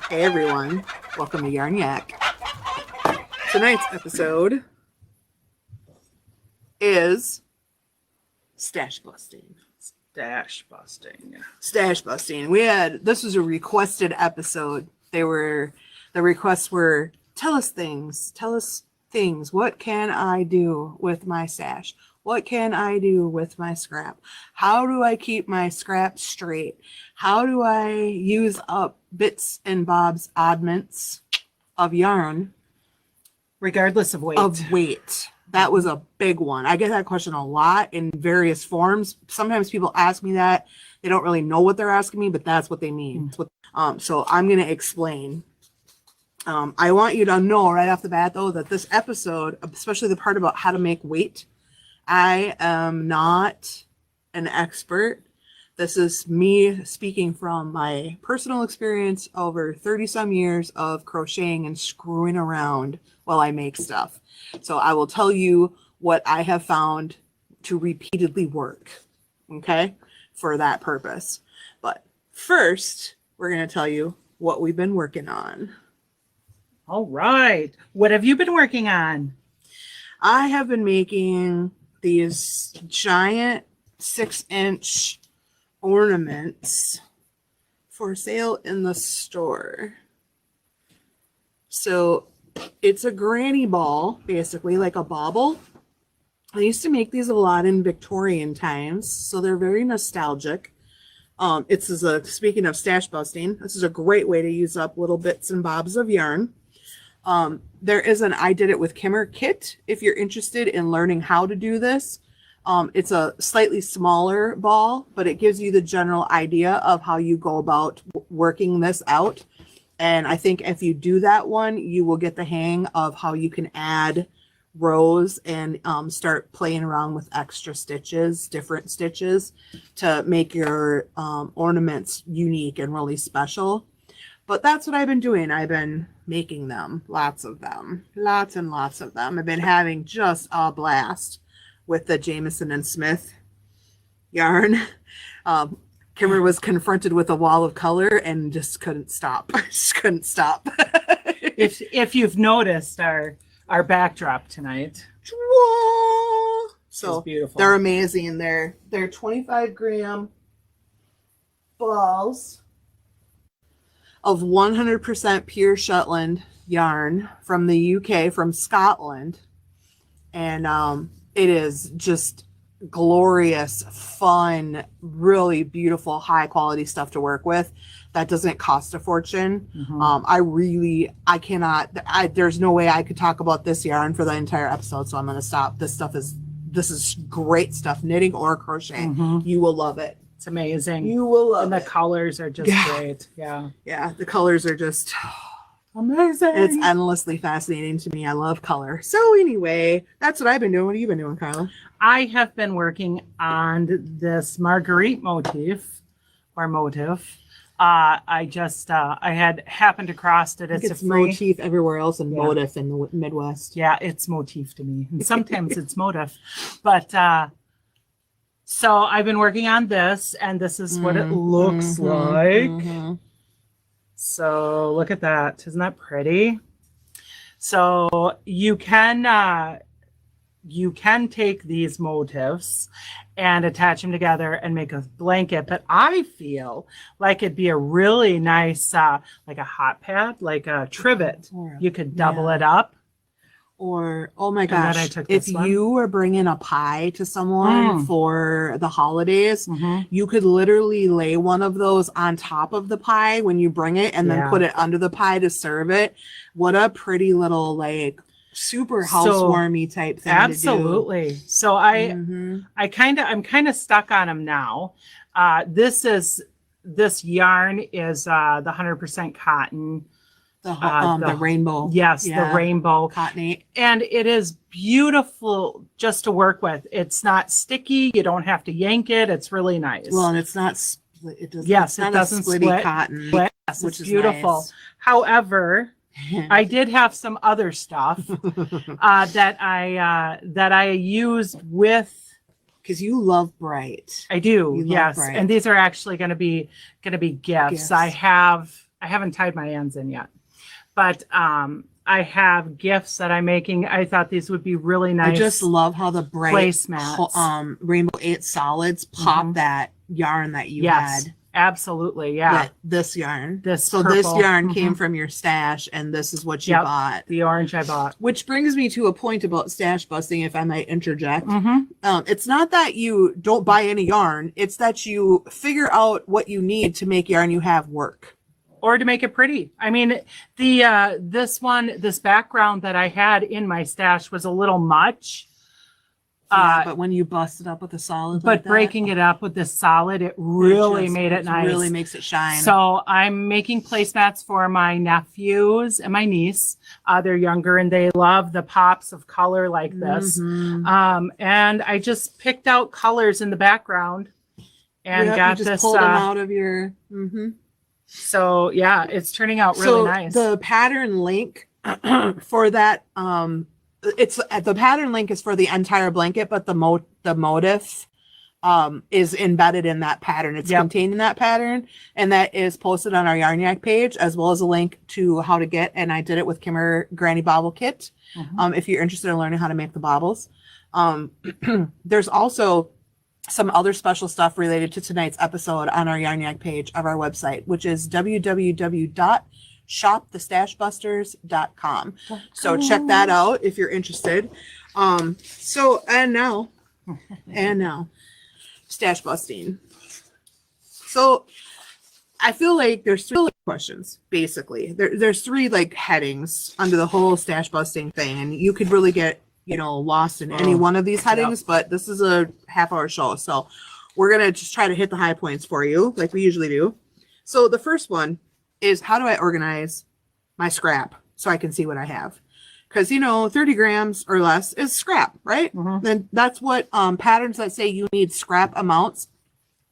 Hey everyone, welcome to YAK. Tonight's episode is stash busting. Stash busting. This was a requested episode. The requests were tell us things. What can I do with my stash? What can I do with my scrap? How do I keep my scrap straight? How do I use up bits and bobs, oddments of yarn? Regardless of weight. That was a big one. I get that question a lot in various forms. Sometimes people ask me that. They don't really know what they're asking me, but that's what they mean. So I'm going to explain. I want you to know right off the bat, though, that this episode, especially the part about how to make weight, I am not an expert. This is me speaking from my personal experience over 30 some years of crocheting and screwing around while I make stuff. So I will tell you what I have found to repeatedly work, okay, for that purpose. But first, we're going to tell you what we've been working on. All right. What have you been working on? I have been making these giant 6-inch ornaments for sale in the store. So it's a granny ball, basically, like a bauble. I used to make these a lot in Victorian times, so they're very nostalgic. Speaking of stash busting, this is a great way to use up little bits and bobs of yarn. There is an I Did It With Kimmer kit if you're interested in learning how to do this. It's a slightly smaller ball, but it gives you the general idea of how you go about working this out. And I think if you do that one, you will get the hang of how you can add rows and start playing around with extra stitches, different stitches, to make your ornaments unique and really special. But that's what I've been doing. I've been making them, lots and lots of them. I've been having just a blast with the Jameson and Smith yarn. Kimmer was confronted with a wall of color and just couldn't stop. If you've noticed our backdrop tonight. So beautiful. They're amazing. They're 25-gram balls of 100% pure Shetland yarn from the UK, from Scotland. And it is just glorious, fun, really beautiful, high quality stuff to work with that doesn't cost a fortune. There's no way I could talk about this yarn for the entire episode, so I'm going to stop. This is great stuff, knitting or crocheting. You will love it. It's amazing. You will love it. And the colors are just great. Yeah. Yeah, the colors are just amazing. It's endlessly fascinating to me. I love color. So anyway, that's what I've been doing. What have you been doing, Carla? I have been working on this Marguerite motif. I had happened across it. It's motif everywhere else and motif in the Midwest. Yeah, it's motif to me. And sometimes it's motif. But so I've been working on this, and this is what it looks like. So look at that. Isn't that pretty? So you can take these motifs and attach them together and make a blanket. But I feel like it'd be a really nice, like a hot pad, like a trivet. You could double it up. Or, oh my gosh, if you were bringing a pie to someone for the holidays, you could literally lay one of those on top of the pie when you bring it and then put it under the pie to serve it. What a pretty little, like, super housewarming type thing. Absolutely. To do. So I'm kind of stuck on them now. This yarn is the 100% cotton. The rainbow. Yes, the rainbow. Cottony. And it is beautiful just to work with. It's not sticky. You don't have to yank it. It's really nice. Well, and it's not it doesn't, yes, it doesn't split cotton. Yes, which is beautiful. Nice. However, I did have some other stuff that I used with. Because you love bright. I do, yes. And these are actually going to be gifts. I have I haven't tied my ends in yet, but I have gifts that I'm making. I thought these would be really nice. I just love how the bright placemats. Rainbow 8 solids pop that yarn that you had. Absolutely, yeah. This yarn. This yarn came from your stash, and this is what you bought. The orange I bought. Which brings me to a point about stash busting, if I might interject. It's not that you don't buy any yarn. It's that you figure out what you need to make yarn you have work. Or to make it pretty. I mean, the this background that I had in my stash was a little much. But when you bust it up with a solid, but breaking it up with this solid, it really made it nice. Really makes it shine. So I'm making placemats for my nephews and my niece. They're younger and they love the pops of color like this. And I just picked out colors in the background and got this. Pulled them out of your. So yeah, it's turning out really nice. The pattern link for that, it's the pattern link is for the entire blanket, but the motif is embedded in that pattern. It's contained in that pattern, and that is posted on our Yarn Yak page, as well as a link to how to get. And I did it with Kimmer Granny Bobble Kit. If you're interested in learning how to make the bobbles, there's also some other special stuff related to tonight's episode on our Yarn Yak page of our website, which is www.shopthestashbusters.com. So check that out if you're interested. And now stash busting. So I feel like there's three questions, basically. There's three like headings under the whole stash busting thing, and you could really get lost in any one of these headings, but this is a half-hour show, so we're gonna just try to hit the high points for you like we usually do. So the first one is, how do I organize my scrap so I can see what I have? Because 30 grams or less is scrap, right? Then that's what patterns that say you need scrap amounts.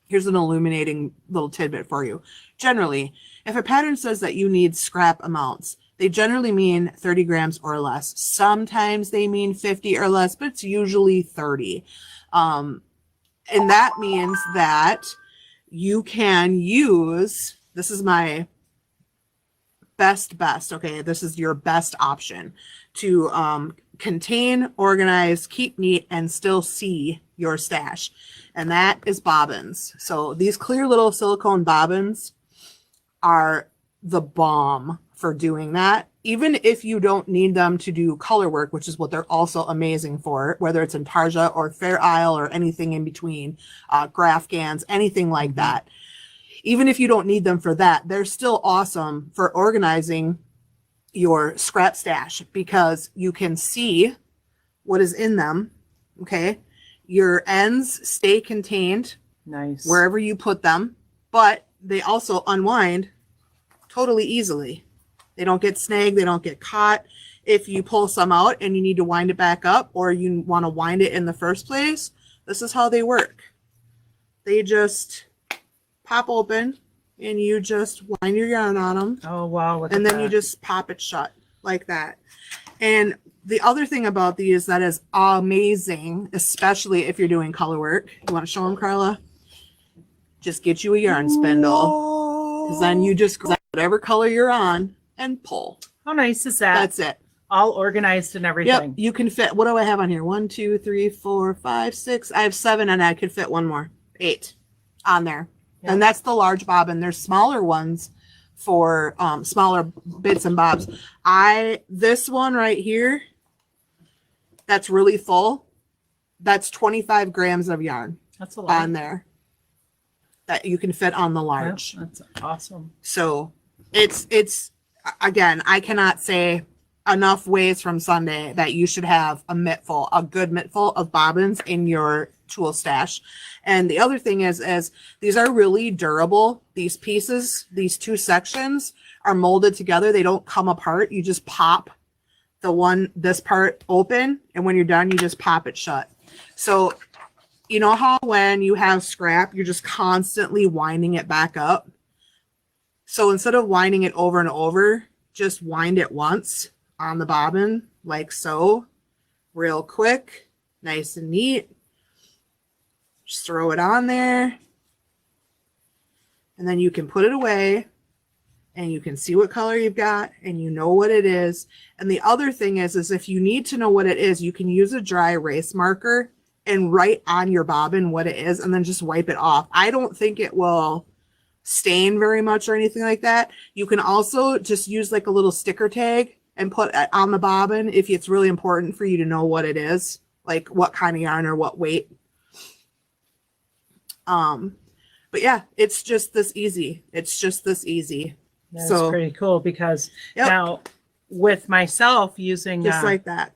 Here's an illuminating little tidbit for you. Generally, if a pattern says that you need scrap amounts, they generally mean 30 grams or less. Sometimes they mean 50 or less, but it's usually 30. And that means that you can use, this is my best, okay? This is your best option to contain, organize, keep neat, and still see your stash. And that is bobbins. So these clear little silicone bobbins are the bomb for doing that. Even if you don't need them to do color work, which is what they're also amazing for, whether it's Intarsia or Fair Isle or anything in between, graph gans, anything like that. Even if you don't need them for that, they're still awesome for organizing your scrap stash, because you can see what is in them. Okay. Your ends stay contained wherever you put them, but they also unwind totally easily. They don't get snagged. They don't get caught. If you pull some out and you need to wind it back up, or you want to wind it in the first place, this is how they work. They just pop open and you just wind your yarn on them. Oh, wow. And then you just pop it shut like that. And the other thing about these that is amazing, especially if you're doing color work. You want to show them, Carla? Just get you a yarn spindle. Because then you just grab whatever color you're on and pull. How nice is that? That's it. All organized and everything. Yep. You can fit, what do I have on here? 1, 2, 3, 4, 5, 6. I have 7, and I could fit one more. 8 on there. Yep. And that's the large bobbin. There's smaller ones for smaller bits and bobs. This one right here, that's really full. That's 25 grams of yarn. That's a lot on there that you can fit on the large. Yep, that's awesome. So it's again, I cannot say enough ways from Sunday that you should have a good mittful of bobbins in your tool stash. And the other thing is these are really durable. These pieces, these two sections are molded together. They don't come apart. You just pop this part open, and when you're done, you just pop it shut. So you know how when you have scrap, you're just constantly winding it back up? So instead of winding it over and over, just wind it once on the bobbin, like so, real quick, nice and neat. Just throw it on there, and then you can put it away and you can see what color you've got and you know what it is. And the other thing is if you need to know what it is, you can use a dry erase marker and write on your bobbin what it is and then just wipe it off. I don't think it will stain very much or anything like that. You can also just use like a little sticker tag and put it on the bobbin if it's really important for you to know what it is, like what kind of yarn or what weight. But yeah, it's just this easy. It's just this easy. That's so pretty cool because now with myself using just like that,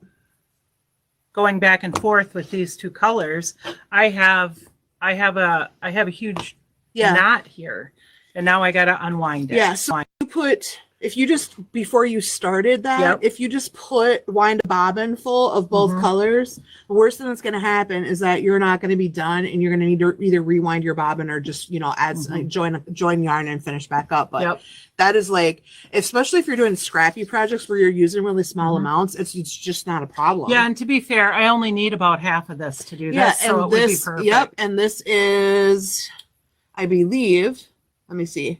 going back and forth with these two colors, I have a huge knot here, and now I got to unwind it. Yeah. So you put, if you just, before you started that, if you just wind a bobbin full of both colors, the worst thing that's going to happen is that you're not going to be done and you're going to need to either rewind your bobbin or just, add, join yarn and finish back up. But that is like, especially if you're doing scrappy projects where you're using really small amounts, it's just not a problem. Yeah. And to be fair, I only need about half of this to do this. So it would be perfect. Yep. And this is, I believe, let me see.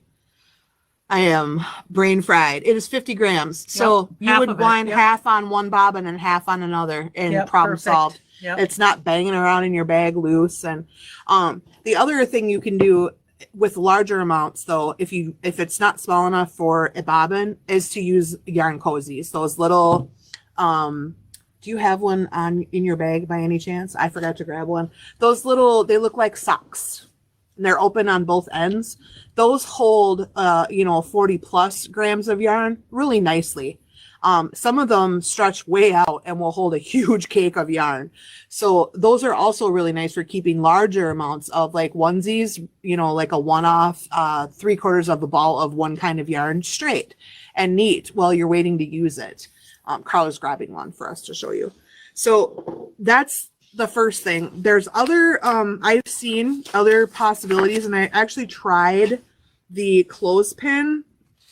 I am brain fried. It is 50 grams. So you would wind half on one bobbin and half on another and problem solved. It's not banging around in your bag loose. And the other thing you can do with larger amounts though, if it's not small enough for a bobbin, is to use yarn cozies. Those little do you have one in your bag by any chance? I forgot to grab one. Those little, they look like socks. And they're open on both ends. Those hold, 40 plus grams of yarn really nicely. Some of them stretch way out and will hold a huge cake of yarn. So those are also really nice for keeping larger amounts of like onesies, like a one-off, 3/4 of a ball of one kind of yarn straight and neat while you're waiting to use it. Carla's grabbing one for us to show you. So that's the first thing. There's other, I've seen other possibilities, and I actually tried the clothespin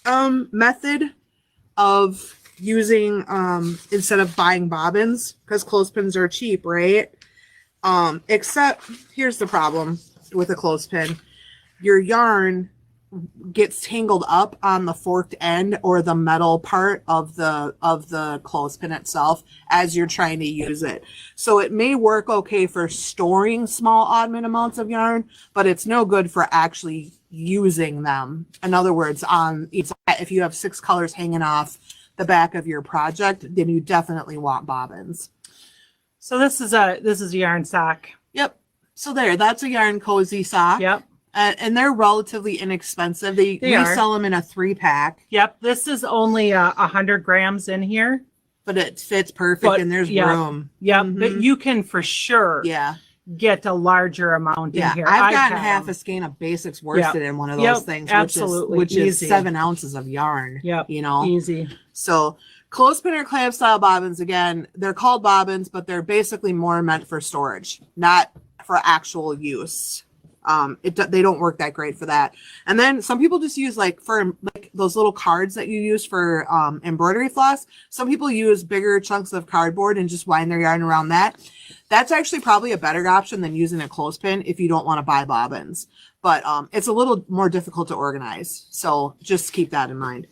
method of using, instead of buying bobbins, because clothespins are cheap, right? Except here's the problem with a clothespin. Your yarn gets tangled up on the forked end or the metal part of the clothespin itself as you're trying to use it. So it may work okay for storing small odd amounts of yarn, but it's no good for actually using them. In other words, if you have 6 colors hanging off the back of your project, then you definitely want bobbins. So this is a yarn sock. Yep. So that's a yarn cozy sock. Yep. And they're relatively inexpensive. We sell them in a 3-pack. Yep. This is only 100 grams in here. But it fits perfect and there's room. Yep. But you can for sure get a larger amount in here. I've gotten half a skein of basics worsted in one of those things, which is 7 ounces of yarn. Yep. Easy. So clothespin or clamp style bobbins, again, they're called bobbins, but they're basically more meant for storage, not for actual use. They don't work that great for that. And then some people just use for those little cards that you use for embroidery floss. Some people use bigger chunks of cardboard and just wind their yarn around that. That's actually probably a better option than using a clothespin if you don't want to buy bobbins. But it's a little more difficult to organize. So just keep that in mind.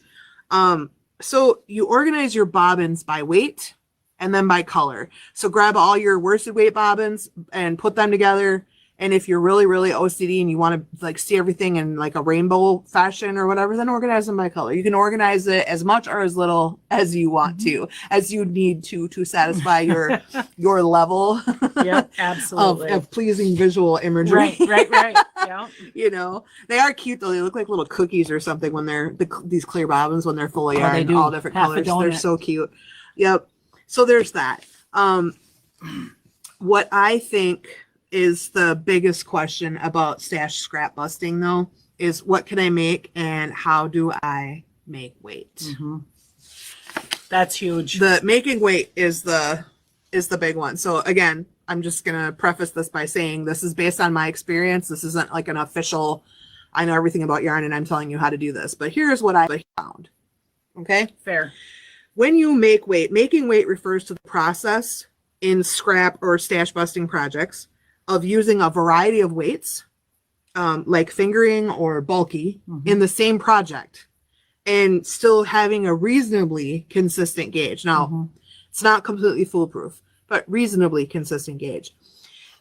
So you organize your bobbins by weight and then by color. So grab all your worsted weight bobbins and put them together. And if you're really, really OCD and you want to see everything in a rainbow fashion or whatever, then organize them by color. You can organize it as much or as little as you want to, as you need to satisfy your level absolutely. of pleasing visual imagery. Right. Yeah. They are cute though. They look like little cookies or something when they're these clear bobbins when they're full of yarn, they do. all different Half a colors. donut. They're so cute. Yep. So there's that. What I think is the biggest question about stash scrap busting though is what can I make and how do I make weight? That's huge. The making weight is the big one. So again, I'm just gonna preface this by saying this is based on my experience. This isn't like an official I know everything about yarn and I'm telling you how to do this, but here's what I found. Okay, fair. When you make weight, making weight refers to the process in scrap or stash busting projects of using a variety of weights, like fingering or bulky, in the same project. and still having a reasonably consistent gauge. Now, it's not completely foolproof, but reasonably consistent gauge.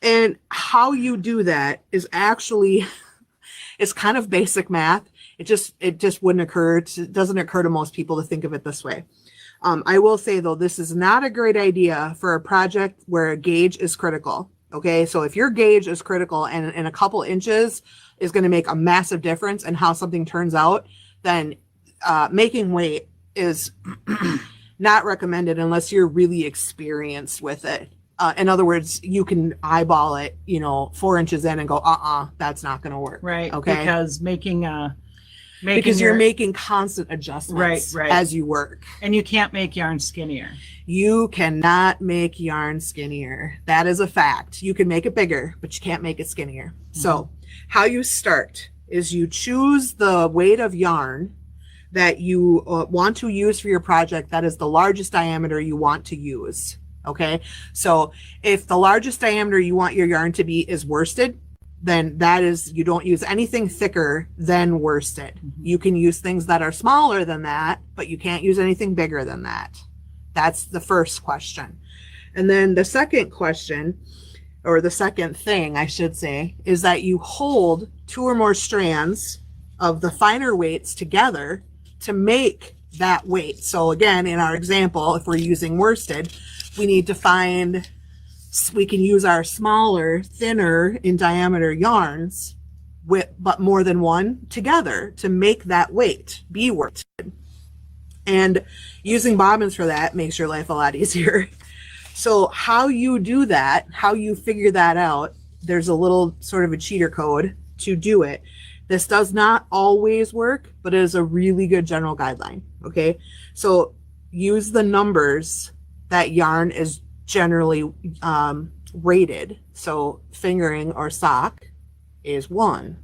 And how you do that is actually, it's kind of basic math. It just wouldn't occur. It doesn't occur to most people to think of it this way. I will say though, this is not a great idea for a project where a gauge is critical. Okay. So if your gauge is critical and in a couple inches is going to make a massive difference in how something turns out, then making weight is not recommended unless you're really experienced with it. In other words, you can eyeball it, 4 inches in and go, that's not going to work. Right. Okay. Because you're making constant adjustments as you work. And you can't make yarn skinnier. You cannot make yarn skinnier. That is a fact. You can make it bigger, but you can't make it skinnier. So how you start is you choose the weight of yarn that you want to use for your project that is the largest diameter you want to use. Okay. So if the largest diameter you want your yarn to be is worsted, then that is, you don't use anything thicker than worsted. You can use things that are smaller than that, but you can't use anything bigger than that. That's the first question. And then the second question, or the second thing I should say, is that you hold 2 or more strands of the finer weights together to make that weight. So again, in our example, if we're using worsted, we need to find, we can use our smaller, thinner in diameter yarns but more than one together to make that weight be worsted. And using bobbins for that makes your life a lot easier. So how you do that, how you figure that out, there's a little sort of a cheater code to do it. This does not always work, but it is a really good general guideline. Okay. So use the numbers that yarn is generally rated. So fingering or sock is 1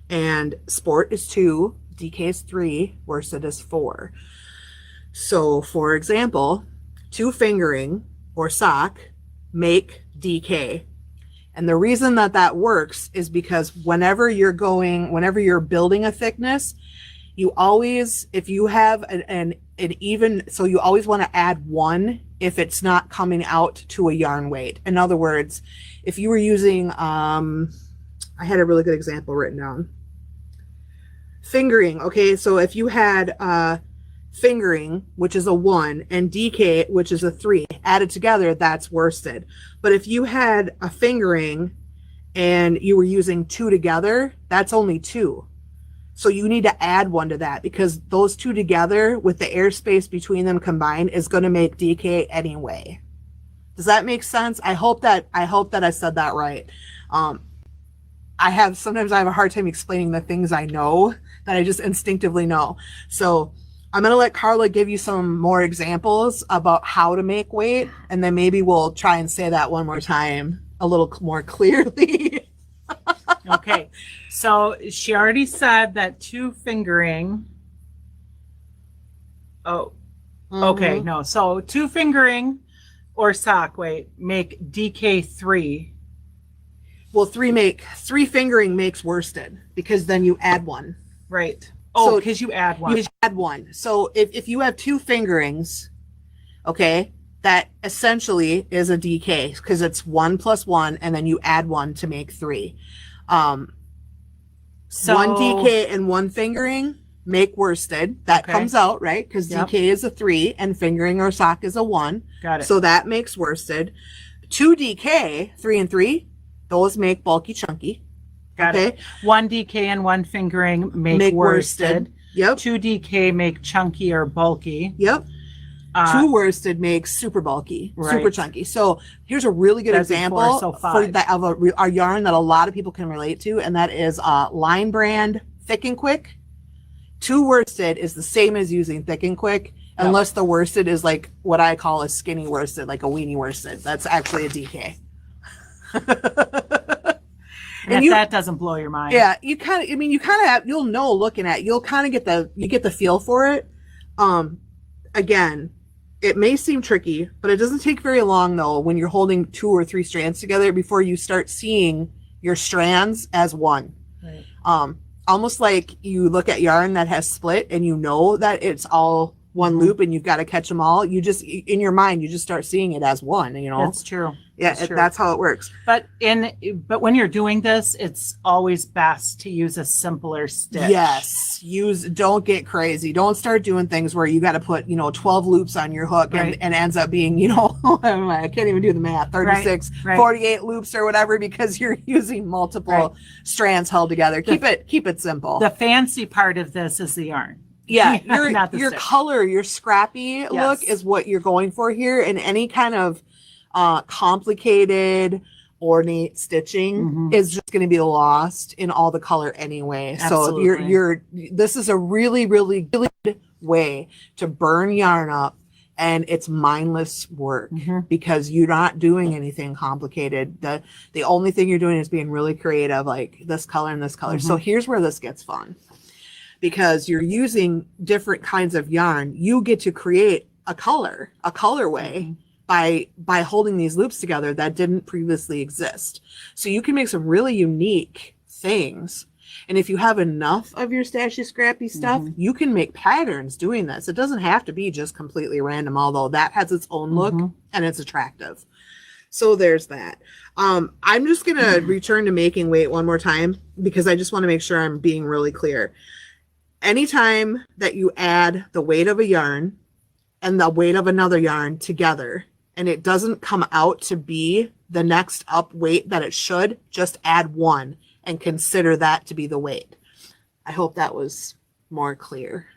and sport is 2, DK is 3, worsted is 4. So for example, 2 fingering or sock make DK. And the reason that that works is because whenever you're building a thickness, you always, if you have an even, so you always want to add 1 if it's not coming out to a yarn weight. In other words, if you were using, I had a really good example written down. Fingering, okay, so if you had fingering, which is a 1, and DK, which is a 3, added together, that's worsted. But if you had a fingering and you were using 2 together, that's only 2. So you need to add 1 to that because those 2 together with the airspace between them combined is going to make DK anyway. Does that make sense? I hope that I said that right. Sometimes I have a hard time explaining the things I know that I just instinctively know. So I'm going to let Carla give you some more examples about how to make weight, and then maybe we'll try and say that one more time a little more clearly. Okay. So she already said that 2 fingering. Oh, okay. No. So 2 fingering or sock weight make DK 3. Well, 3 fingering makes worsted because then you add 1. Right. Oh, because you add 1. You add 1. So if you have 2 fingerings, okay, that essentially is a DK because it's 1 plus 1, and then you add 1 to make 3. So 1 DK and 1 fingering make worsted. That comes out, right? Because DK is a 3 and fingering or sock is a 1. Got it. So that makes worsted. 2 DK, 3 and 3, those make bulky chunky. Got it. 1 DK and 1 fingering make worsted. Yep. 2 DK make chunky or bulky. Yep. 2 worsted makes super bulky, super chunky. So here's a really good example of a yarn that a lot of people can relate to, and that is Line Brand Thick and Quick. 2 worsted is the same as using Thick and Quick, unless the worsted is like what I call a skinny worsted, like a weenie worsted. That's actually a DK. And if that doesn't blow your mind. Yeah, you'll know looking at it, you'll kind of get the feel for it. Again, it may seem tricky, but it doesn't take very long though when you're holding 2 or 3 strands together before you start seeing your strands as one. Right. almost like you look at yarn that has split and you know that it's all one loop and you've got to catch them all. You just, in your mind, you just start seeing it as one, you know? That's true. Yeah, that's how it works. But when you're doing this, it's always best to use a simpler stitch. Yes, don't get crazy. Don't start doing things where you got to put, 12 loops on your hook and ends up being, I can't even do the math, 36, 48 loops or whatever, because you're using multiple strands held together. Keep it simple. The fancy part of this is the yarn. Yeah, your color, your scrappy look is what you're going for here, and any kind of complicated ornate stitching is just going to be lost in all the color anyway. Absolutely. So this is a really, really good way to burn yarn up, and it's mindless work because you're not doing anything complicated. The only thing you're doing is being really creative, like this color and this color. So here's where this gets fun. Because you're using different kinds of yarn, you get to create a colorway by holding these loops together that didn't previously exist. So you can make some really unique things. And if you have enough of your stashy scrappy stuff, you can make patterns doing this. It doesn't have to be just completely random, although that has its own look and it's attractive. So there's that. I'm just going to return to making weight one more time because I just want to make sure I'm being really clear. Anytime that you add the weight of a yarn and the weight of another yarn together and it doesn't come out to be the next up weight that it should, just add one and consider that to be the weight. I hope that was more clear.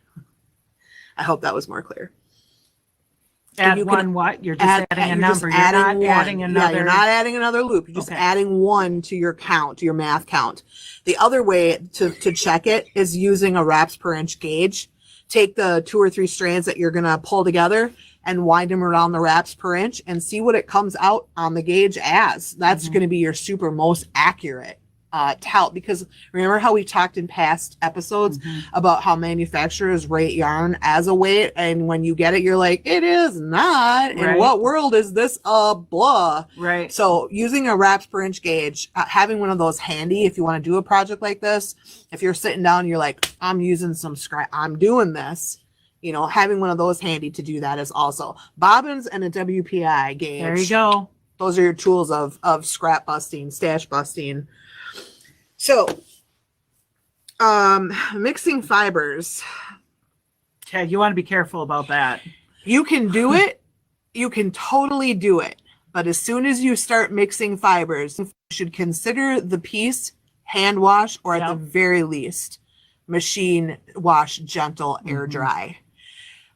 Add one what? You're just adding a number. You're not adding another. Yeah, you're not adding another loop. You're just adding one to your count, to your math count. The other way to check it is using a wraps per inch gauge. Take the 2 or 3 strands that you're going to pull together and wind them around the wraps per inch and see what it comes out on the gauge as. That's going to be your super most accurate tout, because remember how we talked in past episodes about how manufacturers rate yarn as a weight, and when you get it you're like, it is not. In what world is this blah? Right. So using a wraps per inch gauge, having one of those handy if you want to do a project like this, if you're sitting down and you're like, I'm using some scrap, I'm doing this, having one of those handy to do that is also bobbins and a WPI gauge. There you go. Those are your tools of scrap busting, stash busting. So, mixing fibers. Okay, you want to be careful about that. You can do it. You can totally do it. But as soon as you start mixing fibers, you should consider the piece hand wash, or at the very least, machine wash, gentle, air dry.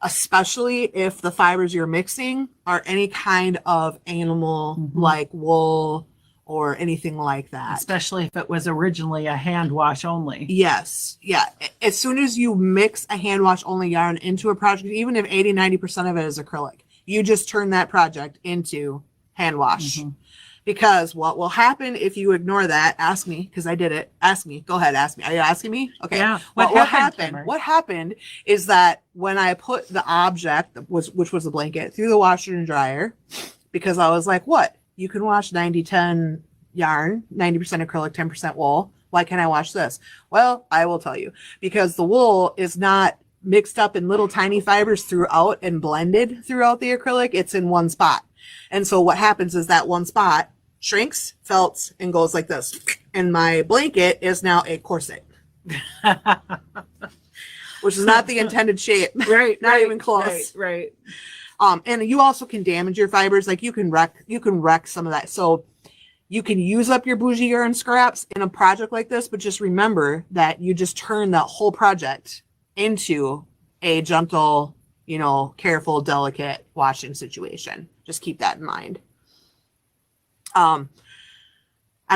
Especially if the fibers you're mixing are any kind of animal, like wool, or anything like that. Especially if it was originally a hand wash only. Yes. Yeah. As soon as you mix a hand wash only yarn into a project, even if 80-90% of it is acrylic, you just turn that project into hand wash. Because what will happen if you ignore that, ask me, because I did it. Ask me. Go ahead, ask me. Are you asking me? Okay. Yeah. What happened? What happened is that when I put the object, which was the blanket, through the washer and dryer, because I was like, what? You can wash 90-10 yarn, 90% acrylic, 10% wool. Why can't I wash this? Well, I will tell you, because the wool is not mixed up in little tiny fibers throughout and blended throughout the acrylic. It's in one spot. And so what happens is that one spot shrinks, felts, and goes like this. And my blanket is now a corset, which is not the intended shape. Right. Not even close. Right. And you also can damage your fibers. Like you can wreck some of that. So you can use up your bougie yarn scraps in a project like this, but just remember that you just turn that whole project into a gentle, careful, delicate washing situation. Just keep that in mind. I've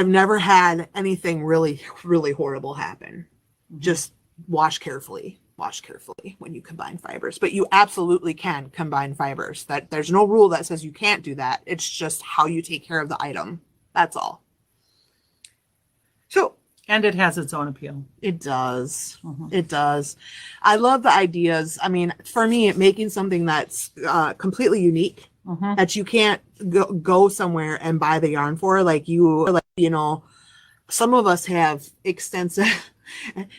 never had anything really, really horrible happen. Just wash carefully when you combine fibers, but you absolutely can combine fibers. That there's no rule that says you can't do that. It's just how you take care of the item. That's all. So, and it has its own appeal. It does. It does. I love the ideas. I mean, for me, making something that's completely unique, that you can't go somewhere and buy the yarn for, some of us have extensive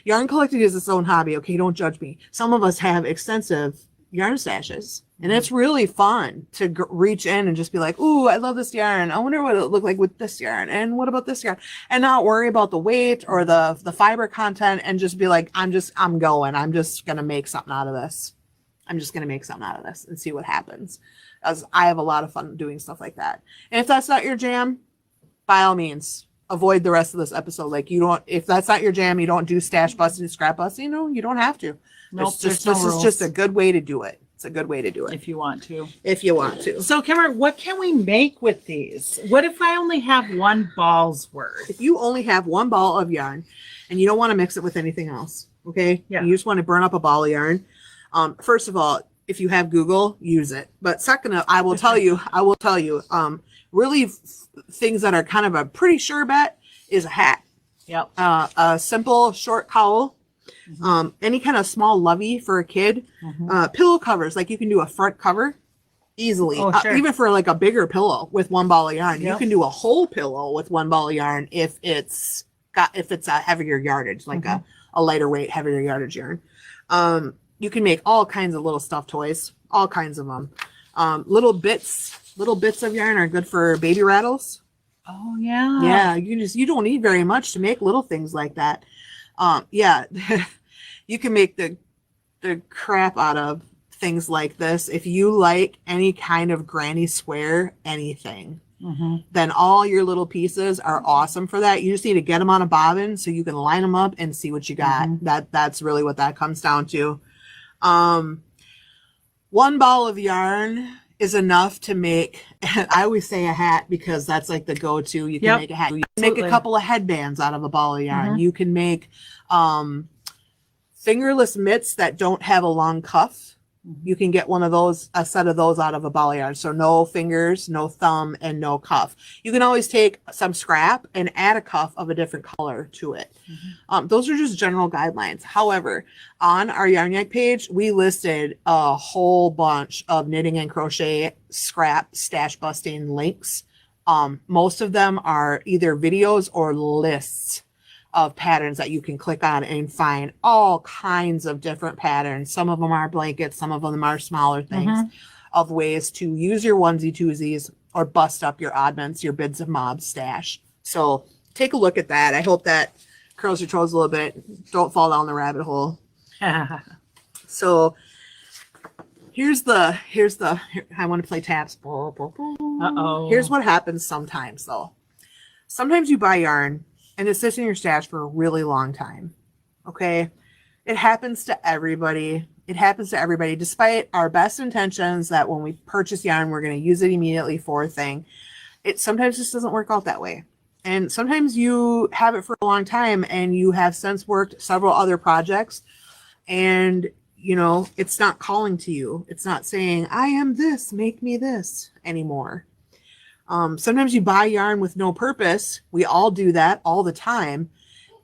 Yarn collecting is its own hobby. Okay, don't judge me. Some of us have extensive yarn stashes, and it's really fun to reach in and just be like, ooh, I love this yarn. I wonder what it look like with this yarn, and what about this yarn, and not worry about the weight or the fiber content, and just be like, I'm just gonna make something out of this. I'm just gonna make something out of this and see what happens. As I have a lot of fun doing stuff like that. And if that's not your jam, by all means, avoid the rest of this episode. Like, you don't, if that's not your jam, you don't do stash busting, scrap busting, you don't have to. Nope, this is just a good way to do it. It's a good way to do it. If you want to. If you want to. So, Cameron, what can we make with these? What if I only have one ball's worth? If you only have one ball of yarn and you don't want to mix it with anything else, okay? Yeah. You just want to burn up a ball of yarn. First of all, if you have Google, use it. But second, I will tell you, really things that are kind of a pretty sure bet is a hat. Yep. A simple short cowl, any kind of small lovey for a kid, pillow covers, like you can do a front cover easily. Oh, sure. Even for like a bigger pillow with one ball of yarn. Yep. You can do a whole pillow with one ball of yarn if it's a heavier yardage, like a lighter weight, heavier yardage yarn. You can make all kinds of little stuffed toys, all kinds of them. Little bits of yarn are good for baby rattles. Oh yeah. Yeah, you don't need very much to make little things like that. Yeah, you can make the crap out of things like this. If you like any kind of granny square anything, then all your little pieces are awesome for that. You just need to get them on a bobbin so you can line them up and see what you got. That's really what that comes down to. One ball of yarn is enough to make, I always say a hat because that's like the go-to. You can make a hat. You can make a couple of headbands out of a ball of yarn. You can make fingerless mitts that don't have a long cuff. You can get one of those, a set of those out of a ball of yarn. So no fingers, no thumb, and no cuff. You can always take some scrap and add a cuff of a different color to it. Those are just general guidelines. However, on our Yarn Yak page, we listed a whole bunch of knitting and crochet scrap stash busting links. Most of them are either videos or lists of patterns that you can click on and find all kinds of different patterns. Some of them are blankets, some of them are smaller things, of ways to use your onesie twosies or bust up your oddments, your bits of mobs stash. So take a look at that. I hope that curls your toes a little bit. Don't fall down the rabbit hole. So here's the I want to play taps. Uh-oh. Here's what happens sometimes though. Sometimes you buy yarn and it sits in your stash for a really long time. Okay. It happens to everybody. It happens to everybody, despite our best intentions that when we purchase yarn, we're going to use it immediately for a thing. It sometimes just doesn't work out that way. And sometimes you have it for a long time and you have since worked several other projects and it's not calling to you. It's not saying, I am this, make me this anymore. Sometimes you buy yarn with no purpose. We all do that all the time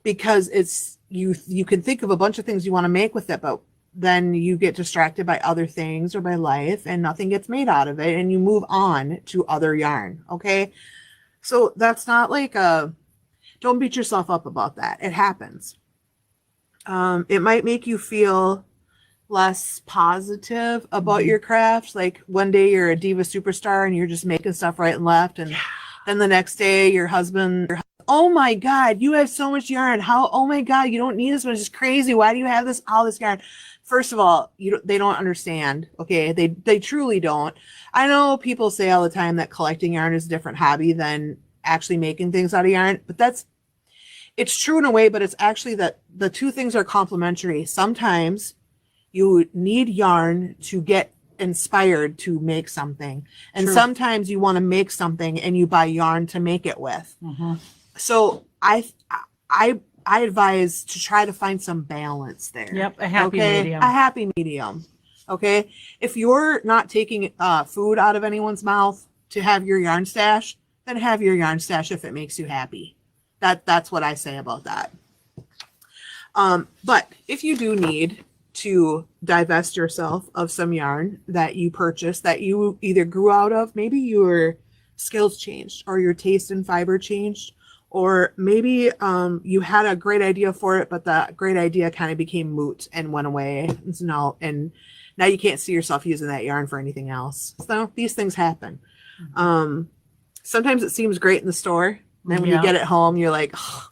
because it's you can think of a bunch of things you want to make with it, but then you get distracted by other things or by life and nothing gets made out of it and you move on to other yarn. Okay. So that's not like don't beat yourself up about that. It happens. It might make you feel less positive about your craft. Like one day you're a diva superstar and you're just making stuff right and left. And then the next day your husband, oh my God, you have so much yarn. Oh my God, you don't need this much. It's crazy. Why do you have all this yarn? First of all, they don't understand. Okay. They truly don't. I know people say all the time that collecting yarn is a different hobby than actually making things out of yarn, but it's true in a way, but it's actually that the two things are complementary. Sometimes you need yarn to get inspired to make something. And sometimes you want to make something and you buy yarn to make it with. So I advise to try to find some balance there. Yep. A happy medium. A happy medium. Okay. If you're not taking food out of anyone's mouth to have your yarn stash, then have your yarn stash if it makes you happy. That's what I say about that. But if you do need to divest yourself of some yarn that you purchased that you either grew out of, maybe your skills changed or your taste in fiber changed, Or maybe you had a great idea for it, but the great idea kind of became moot and went away. And now you can't see yourself using that yarn for anything else. So these things happen. Sometimes it seems great in the store. And then when you get it home, you're like, oh,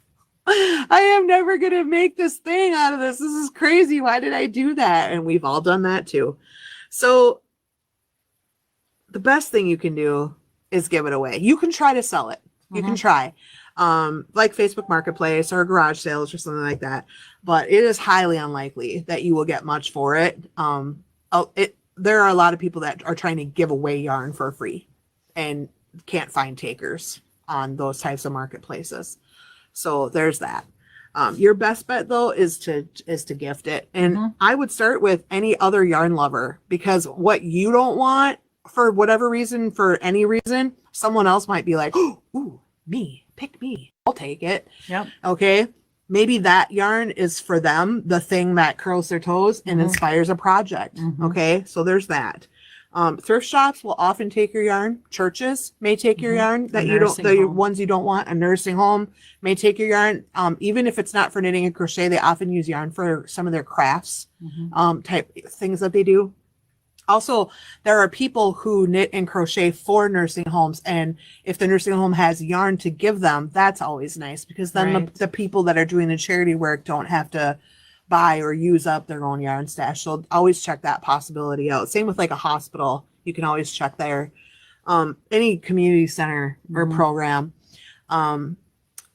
I am never going to make this thing out of this. This is crazy. Why did I do that? And we've all done that too. So the best thing you can do is give it away. You can try to sell it. You can try. Like Facebook Marketplace or garage sales or something like that. But it is highly unlikely that you will get much for it. There are a lot of people that are trying to give away yarn for free and can't find takers on those types of marketplaces. So there's that. Your best bet though is to gift it. And I would start with any other yarn lover, because what you don't want for whatever reason, for any reason, someone else might be like, oh, ooh, me, pick me. I'll take it. Yep. Okay. Maybe that yarn is for them, the thing that curls their toes and inspires a project. Okay. So there's that. Thrift shops will often take your yarn. Churches may take your yarn that you don't, the ones you don't want. A nursing home may take your yarn. Even if it's not for knitting and crochet, they often use yarn for some of their crafts, type things that they do. Also, there are people who knit and crochet for nursing homes. And if the nursing home has yarn to give them, that's always nice, because then the people that are doing the charity work don't have to buy or use up their own yarn stash. So always check that possibility out. Same with like a hospital. You can always check there. Any community center or program.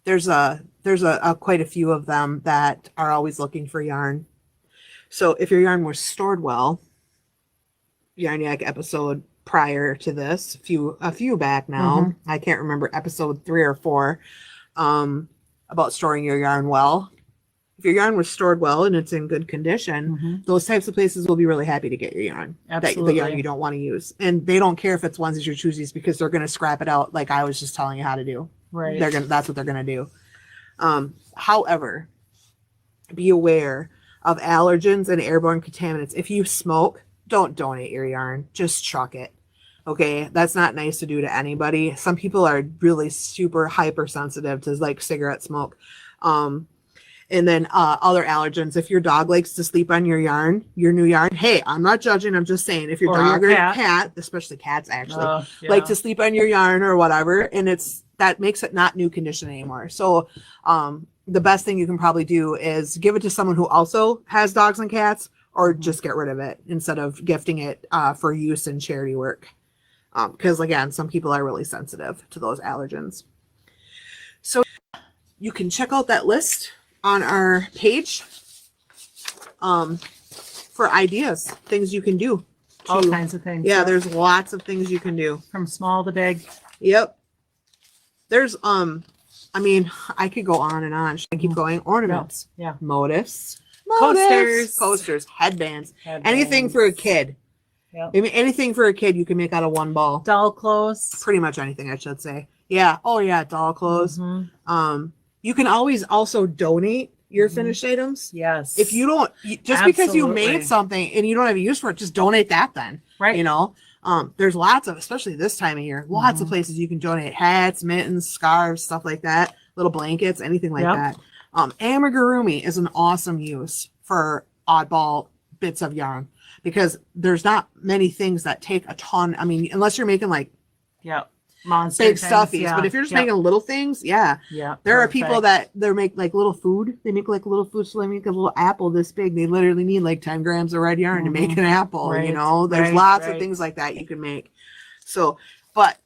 There's quite a few of them that are always looking for yarn. So if your yarn was stored well, Yarn Yak episode prior to this, a few back now, I can't remember, episode 3 or 4, about storing your yarn well. If your yarn was stored well and it's in good condition, those types of places will be really happy to get your yarn. The yarn you don't want to use. And they don't care if it's onesies or twosies, because they're going to scrap it out like I was just telling you how to do. Right. That's what they're going to do. However, be aware of allergens and airborne contaminants. If you smoke, don't donate your yarn. Just chuck it. Okay, that's not nice to do to anybody. Some people are really super hypersensitive to like cigarette smoke. And then other allergens. If your dog likes to sleep on your yarn, your new yarn, hey, I'm not judging. I'm just saying, if your dog or cat, especially cats actually, like to sleep on your yarn or whatever, and that makes it not new condition anymore. So the best thing you can probably do is give it to someone who also has dogs and cats, or just get rid of it instead of gifting it for use in charity work. Because again, some people are really sensitive to those allergens. So you can check out that list on our page for ideas, things you can do. All kinds of things. Yeah, there's lots of things you can do. From small to big. Yep. There's, I mean, I could go on and on. Should I keep going? Ornaments. Yeah. Motifs. Coasters, headbands, anything for a kid. Yep. I mean, anything for a kid you can make out of one ball. Doll clothes. Pretty much anything, I should say. Yeah. Oh yeah, doll clothes. You can always also donate your finished items. Yes. If you don't, just because you made something and you don't have a use for it, just donate that then. Right. You know, there's lots of, especially this time of year, lots of places you can donate hats, mittens, scarves, stuff like that, little blankets, anything like that. Amigurumi is an awesome use for oddball bits of yarn, because there's not many things that take a ton. I mean, unless you're making like monster big stuffies, but if you're just making little things, there are people that they make like little food. They make like little food, so they make a little apple this big. They literally need like 10 grams of red yarn to make an apple. You know, there's lots of things like that you can make. So, but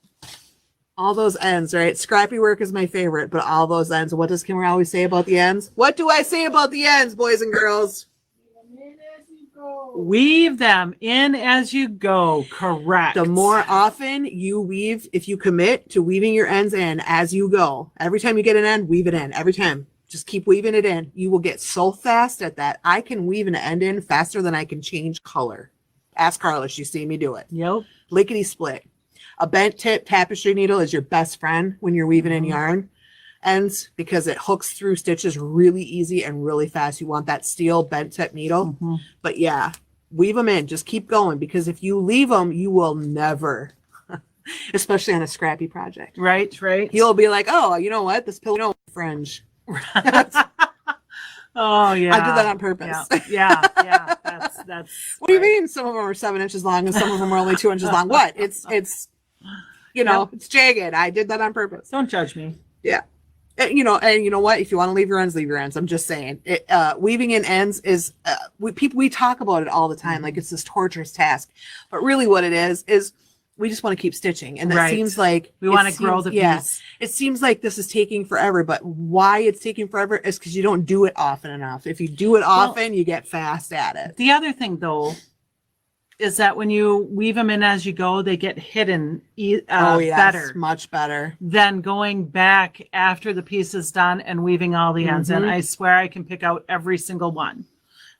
all those ends, right? Scrappy work is my favorite, but all those ends. What does Kimmer always say about the ends? What do I say about the ends, boys and girls? Weave them in as you go. Correct. The more often you weave, if you commit to weaving your ends in as you go, every time you get an end, weave it in. Every time. Just keep weaving it in. You will get so fast at that. I can weave an end in faster than I can change color. Ask Carla. She's seen me do it. Yep. Lickety split. A bent tip tapestry needle is your best friend when you're weaving in yarn ends, because it hooks through stitches really easy and really fast. You want that steel bent tip needle. But yeah, weave them in. Just keep going, because if you leave them, you will never especially on a scrappy project. Right. You'll be like, oh, you know what? This pillow fringe. Oh yeah, I did that on purpose. Yeah. That's. What do you mean? Some of them are 7 inches long and some of them are only 2 inches long. What? It's it's jagged. I did that on purpose. Don't judge me. Yeah. And you know what? If you want to leave your ends, leave your ends. I'm just saying. Weaving in ends is we talk about it all the time, like it's this torturous task. But really, what it is we just want to keep stitching, and that seems like we want to grow the piece. It seems like this is taking forever, but why it's taking forever is because you don't do it often enough. If you do it often, you get fast at it. The other thing, though, is that when you weave them in as you go, they get hidden better. Much better than going back after the piece is done and weaving all the ends in. I swear I can pick out every single one.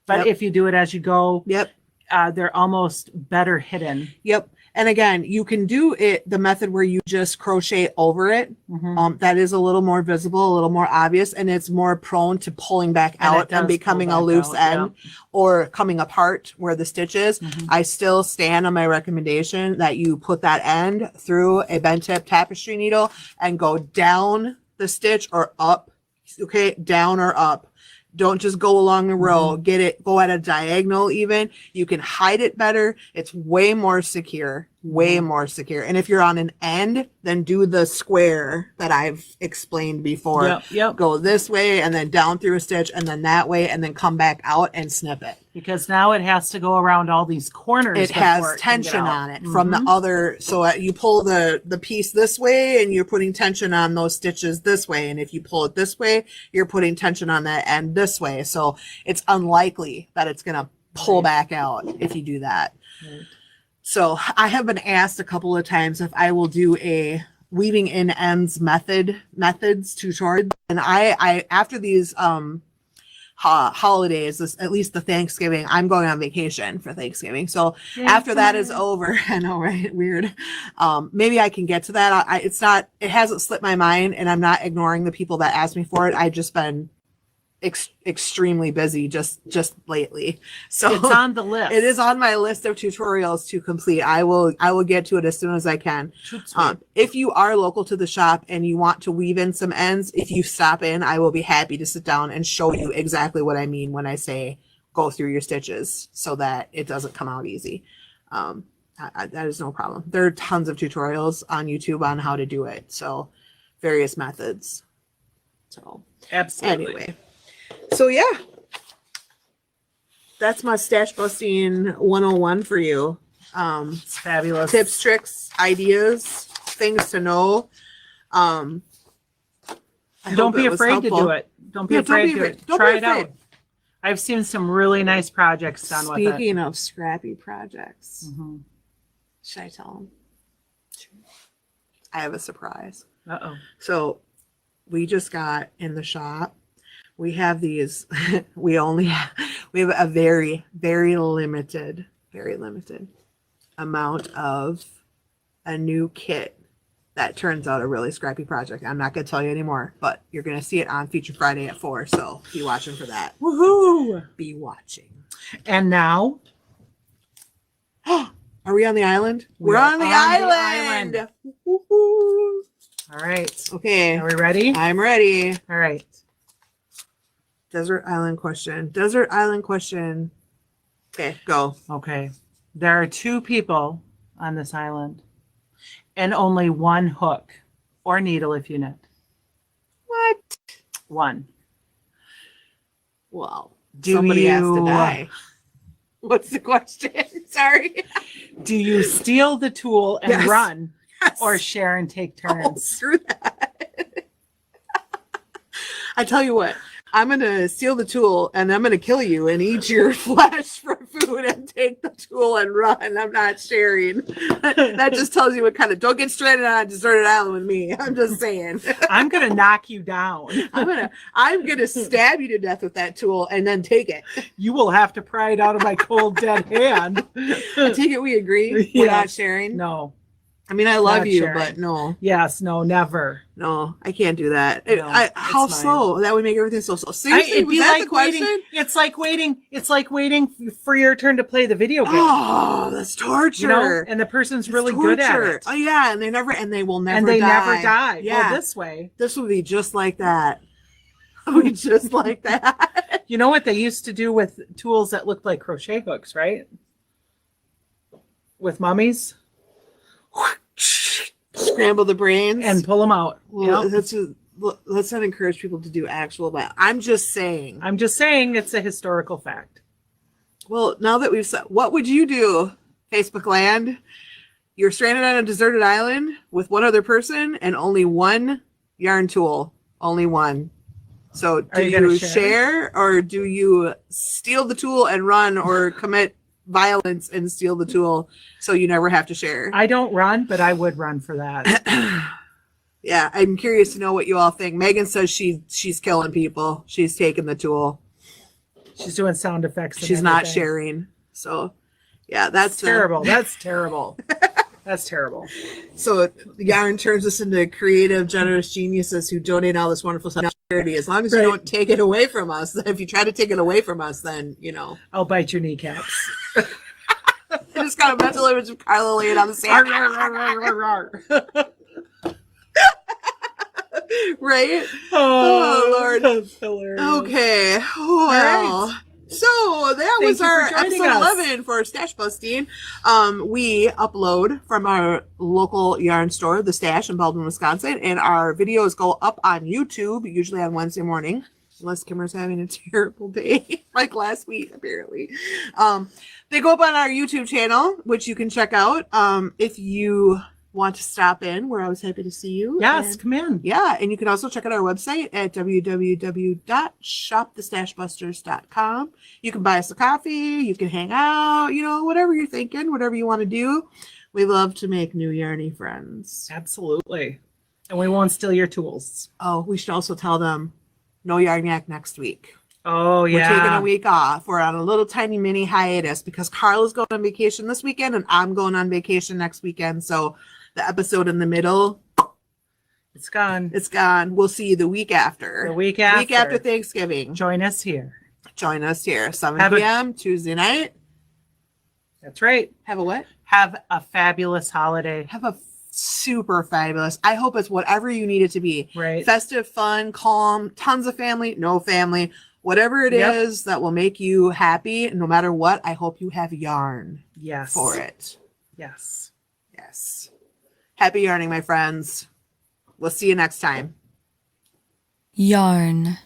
But if you do it as you go, they're almost better hidden. Yep. And again, you can do it the method where you just crochet over it. That is a little more visible, a little more obvious, and it's more prone to pulling back out and becoming a loose end or coming apart where the stitch is. I still stand on my recommendation that you put that end through a bent tip tapestry needle and go down the stitch or up. Okay, down or up. Don't just go along the row. Go at a diagonal even. You can hide it better. It's way more secure. And if you're on an end, then do the square that I've explained before. Go this way and then down through a stitch and then that way and then come back out and snip it. Because now it has to go around all these corners. It has tension on it from the other. So you pull the piece this way and you're putting tension on those stitches this way. And if you pull it this way, you're putting tension on that end this way. So it's unlikely that it's going to pull back out if you do that. So I have been asked a couple of times if I will do a weaving in ends methods tutorial. And I after these holidays, at least the Thanksgiving, I'm going on vacation for Thanksgiving. So after that is over, I know, right? Weird. Maybe I can get to that. It hasn't slipped my mind, and I'm not ignoring the people that asked me for it. I've just been extremely busy just lately. So it's on the list. It is on my list of tutorials to complete. I will get to it as soon as I can. If you are local to the shop and you want to weave in some ends, if you stop in, I will be happy to sit down and show you exactly what I mean when I say go through your stitches so that it doesn't come out easy. That is no problem. There are tons of tutorials on YouTube on how to do it. So various methods. So absolutely. Anyway. So yeah, that's my stash busting 101 for you. It's fabulous. Tips, tricks, ideas, things to know. Don't be afraid to do it. Don't be afraid to do it. Try it out. I've seen some really nice projects done with it. Speaking of scrappy projects, should I tell them? I have a surprise. So we just got in the shop. We have these, we have a very, very limited amount of a new kit that turns out a really scrappy project. I'm not going to tell you anymore, but you're going to see it on Feature Friday at 4. So be watching for that. Woohoo! Be watching. And now, are we on the island? We're on the island. All right. Okay. Are we ready? I'm ready. All right. Desert island question. Okay, go. Okay. There are 2 people on this island and only 1 hook or needle if you knit. What? 1. Well, somebody has to die. What's the question? Sorry. Do you steal the tool and run or share and take turns? Oh, screw that. I tell you what. I'm going to steal the tool and I'm going to kill you and eat your flesh for food and take the tool and run. I'm not sharing. That just tells you what kind of, don't get stranded on a deserted island with me. I'm just saying. I'm going to knock you down. I'm going to stab you to death with that tool and then take it. You will have to pry it out of my cold dead hand. I take it we agree? We're not sharing? No. I mean, I love Not you, sharing. but no, Yes, no, never. I can't do that. No, How it's mine. slow? That would make everything so slow. Seriously, It'd was be that like the question? waiting. It's like waiting for your turn to play the video game. Oh, that's torture. You know, and the person's It's really good at torture. it. Oh yeah, and they will never And they die. never die. Yeah, Well, this way. this would be just like that. It would be just like that. You know what they used to do with tools that looked like crochet hooks, right? With mummies Scramble the brains and pull them out. Well, Yep. let's not encourage people to do actual math. I'm just saying. It's a historical fact. Well, now that we've said, what would you do, Facebook land? You're stranded on a deserted island with one other person and only one yarn tool. Only one. So do you gonna you share? share or do you steal the tool and run or commit violence and steal the tool so you never have to share? I don't run, but I would run for that. Yeah, I'm curious to know what you all think. Megan says she's killing people. She's taking the tool. She's doing sound effects. And She's not everything. sharing. So, yeah, that's Terrible. That's terrible. That's terrible. So yarn turns us into creative, generous geniuses who donate all this wonderful stuff to charity. As long as you Right. don't take it away from us. If you try to take it away from us, then I'll bite your kneecaps. I just got a mental image of Carla laying on the sand. Right? Oh, Lord. That's hilarious. Okay. Well, right. so that Thank was you our for joining episode us. 11 for Stash Busting. We upload from our local yarn store, The Stash in Baldwin, Wisconsin, and our videos go up on YouTube, usually on Wednesday morning, unless Kimmer's having a terrible day, like last week, apparently. They go up on our YouTube channel, which you can check out if you want to stop in. We're always happy to see you. Yes, And- come in. yeah, and you can also check out our website at www.shopthestashbusters.com. You can buy us a coffee, you can hang out, whatever you're thinking, whatever you want to do. We love to make new yarny friends. Absolutely. And we won't steal your tools. Oh, we should also tell them no yarn yak next week. Oh, yeah. We're taking a week off. We're on a little tiny mini hiatus because Carla's going on vacation this weekend and I'm going on vacation next weekend. So the episode in the middle, It's gone. it's gone. We'll see you the week after. The week after. Week after Thanksgiving. Join us here. Join us here, 7 Have a- p.m. Tuesday night. That's right. Have a what? Have a fabulous holiday. Have a super fabulous. I hope it's whatever you need it to be. Right. Festive, fun, calm, tons of family, no family, whatever it Yep. is that will make you happy. No matter what, I hope you have yarn Yes. for it. Yes. Yes. Happy yarning, my friends. We'll see you next time. Yarn.